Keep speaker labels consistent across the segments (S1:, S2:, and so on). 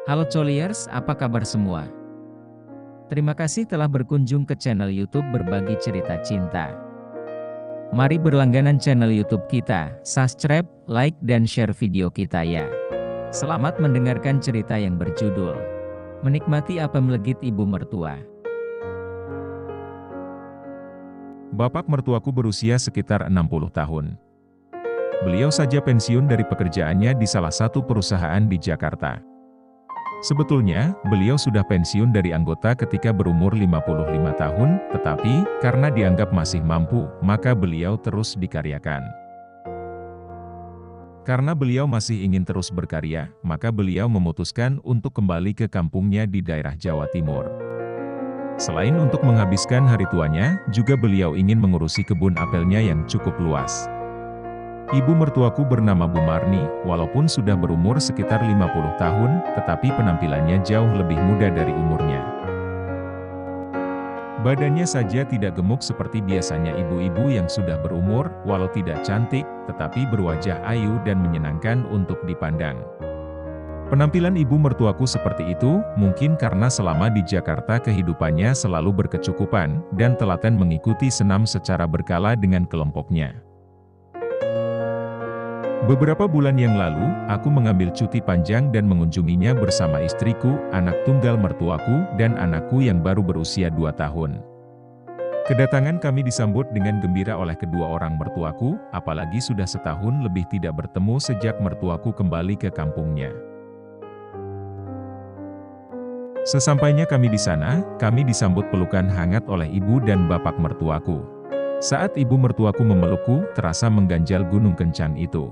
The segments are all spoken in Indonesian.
S1: Halo Coliers, apa kabar semua? Terima kasih telah berkunjung ke channel YouTube Berbagi Cerita Cinta. Mari berlangganan channel YouTube kita, subscribe, like, dan share video kita ya. Selamat mendengarkan cerita yang berjudul Menikmati Apa Melegit Ibu Mertua.
S2: Bapak mertuaku berusia sekitar 60 tahun. Beliau saja pensiun dari pekerjaannya di salah satu perusahaan di Jakarta. Sebetulnya, beliau sudah pensiun dari anggota ketika berumur 55 tahun, tetapi, karena dianggap masih mampu, maka beliau terus dikaryakan. Karena beliau masih ingin terus berkarya, maka beliau memutuskan untuk kembali ke kampungnya di daerah Jawa Timur. Selain untuk menghabiskan hari tuanya, juga beliau ingin mengurusi kebun apelnya yang cukup luas. Ibu mertuaku bernama Bu Marni, walaupun sudah berumur sekitar 50 tahun, tetapi penampilannya jauh lebih muda dari umurnya. Badannya saja tidak gemuk seperti biasanya ibu-ibu yang sudah berumur, walau tidak cantik, tetapi berwajah ayu dan menyenangkan untuk dipandang. Penampilan ibu mertuaku seperti itu, mungkin karena selama di Jakarta kehidupannya selalu berkecukupan, dan telaten mengikuti senam secara berkala dengan kelompoknya. Beberapa bulan yang lalu, aku mengambil cuti panjang dan mengunjunginya bersama istriku, anak tunggal mertuaku, dan anakku yang baru berusia 2 tahun. Kedatangan kami disambut dengan gembira oleh kedua orang mertuaku, apalagi sudah setahun lebih tidak bertemu sejak mertuaku kembali ke kampungnya. Sesampainya kami di sana, kami disambut pelukan hangat oleh ibu dan bapak mertuaku. Saat ibu mertuaku memelukku, terasa mengganjal gunung kencang itu.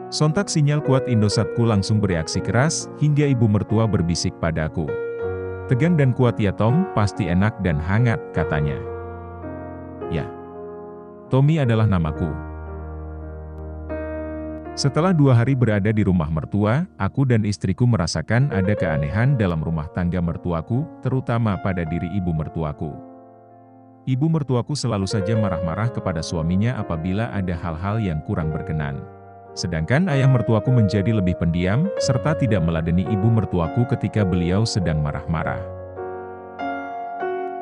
S2: Sontak sinyal kuat Indosatku langsung bereaksi keras, hingga ibu mertua berbisik padaku. "Tegang dan kuat ya Tom, pasti enak dan hangat," katanya. Ya, Tommy adalah namaku. Setelah 2 hari berada di rumah mertua, aku dan istriku merasakan ada keanehan dalam rumah tangga mertuaku, terutama pada diri ibu mertuaku. Ibu mertuaku selalu saja marah-marah kepada suaminya apabila ada hal-hal yang kurang berkenan. Sedangkan ayah mertuaku menjadi lebih pendiam, serta tidak meladeni ibu mertuaku ketika beliau sedang marah-marah.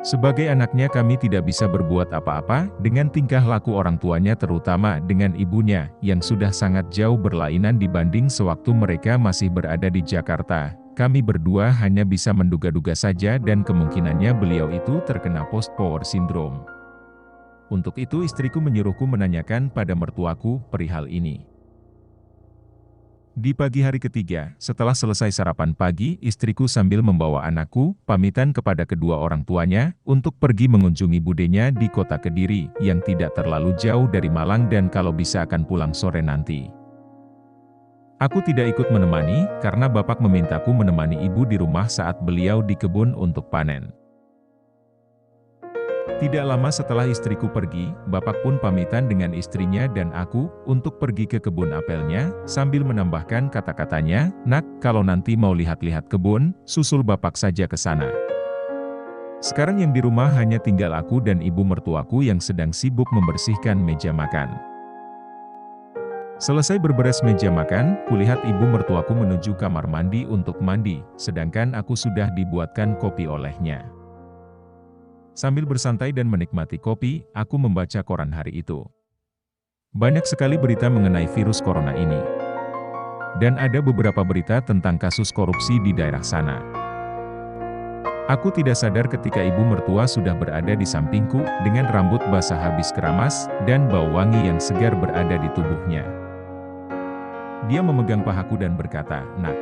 S2: Sebagai anaknya kami tidak bisa berbuat apa-apa dengan tingkah laku orang tuanya terutama dengan ibunya, yang sudah sangat jauh berlainan dibanding sewaktu mereka masih berada di Jakarta. Kami berdua hanya bisa menduga-duga saja dan kemungkinannya beliau itu terkena post-power syndrome. Untuk itu istriku menyuruhku menanyakan pada mertuaku perihal ini. Di pagi hari ketiga, setelah selesai sarapan pagi, istriku sambil membawa anakku, pamitan kepada kedua orang tuanya, untuk pergi mengunjungi budenya di kota Kediri, yang tidak terlalu jauh dari Malang dan kalau bisa akan pulang sore nanti. Aku tidak ikut menemani, karena bapak memintaku menemani ibu di rumah saat beliau di kebun untuk panen. Tidak lama setelah istriku pergi, bapak pun pamitan dengan istrinya dan aku, untuk pergi ke kebun apelnya, sambil menambahkan kata-katanya, "Nak, kalau nanti mau lihat-lihat kebun, susul bapak saja ke sana. Sekarang yang di rumah hanya tinggal aku dan ibu mertuaku yang sedang sibuk membersihkan meja makan." Selesai berberes meja makan, kulihat ibu mertuaku menuju kamar mandi untuk mandi, sedangkan aku sudah dibuatkan kopi olehnya. Sambil bersantai dan menikmati kopi, aku membaca koran hari itu. Banyak sekali berita mengenai virus corona ini. Dan ada beberapa berita tentang kasus korupsi di daerah sana. Aku tidak sadar ketika ibu mertua sudah berada di sampingku, dengan rambut basah habis keramas, dan bau wangi yang segar berada di tubuhnya. Dia memegang pahaku dan berkata, "Nak,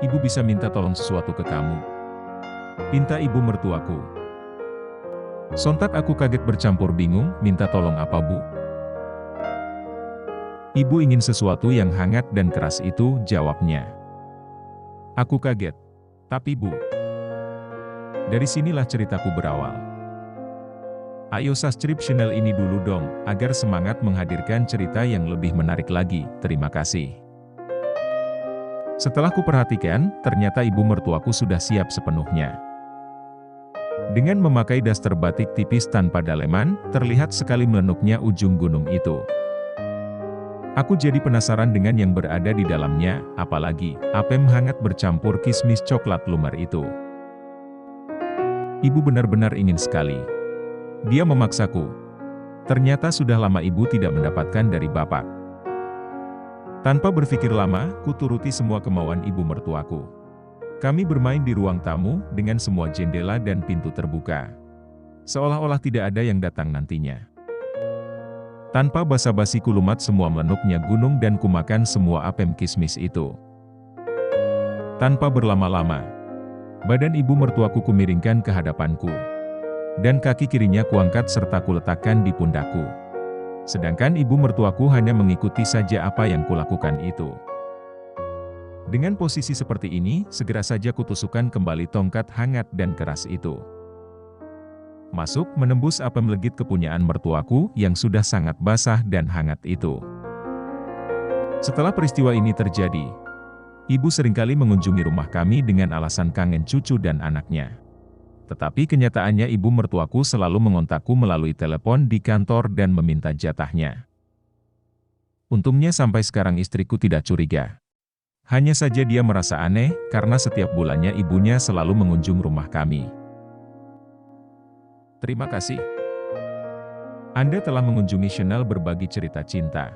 S2: ibu bisa minta tolong sesuatu ke kamu?" Pinta ibu mertuaku. Sontak aku kaget bercampur bingung, "Minta tolong apa Bu?" "Ibu ingin sesuatu yang hangat dan keras itu," jawabnya. Aku kaget. "Tapi Bu..." Dari sinilah ceritaku berawal. Ayo subscribe channel ini dulu dong, agar semangat menghadirkan cerita yang lebih menarik lagi, terima kasih. Setelah kuperhatikan, ternyata ibu mertuaku sudah siap sepenuhnya. Dengan memakai daster batik tipis tanpa daleman, terlihat sekali melenuknya ujung gunung itu. Aku jadi penasaran dengan yang berada di dalamnya, apalagi apem hangat bercampur kismis coklat lumer itu. Ibu benar-benar ingin sekali. Dia memaksaku. Ternyata sudah lama ibu tidak mendapatkan dari bapak. Tanpa berpikir lama, ku turuti semua kemauan ibu mertuaku. Kami bermain di ruang tamu, dengan semua jendela dan pintu terbuka. Seolah-olah tidak ada yang datang nantinya. Tanpa basa-basi ku lumat semua melenuknya gunung dan kumakan semua apem kismis itu. Tanpa berlama-lama, badan ibu mertuaku kumiringkan ke hadapanku. Dan kaki kirinya kuangkat serta kuletakkan di pundakku. Sedangkan ibu mertuaku hanya mengikuti saja apa yang kulakukan itu. Dengan posisi seperti ini, segera saja kutusukkan kembali tongkat hangat dan keras itu. Masuk menembus apem legit kepunyaan mertuaku yang sudah sangat basah dan hangat itu. Setelah peristiwa ini terjadi, ibu seringkali mengunjungi rumah kami dengan alasan kangen cucu dan anaknya. Tetapi kenyataannya ibu mertuaku selalu mengontakku melalui telepon di kantor dan meminta jatahnya. Untungnya sampai sekarang istriku tidak curiga. Hanya saja dia merasa aneh karena setiap bulannya ibunya selalu mengunjung rumah kami. Terima kasih. Anda telah mengunjungi channel Berbagi Cerita Cinta.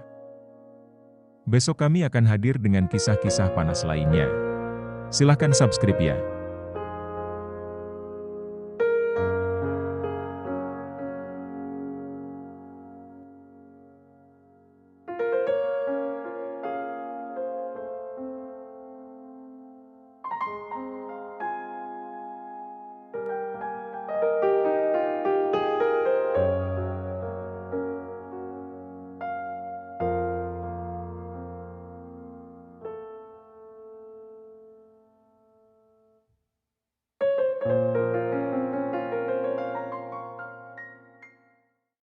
S2: Besok kami akan hadir dengan kisah-kisah panas lainnya. Silahkan subscribe ya.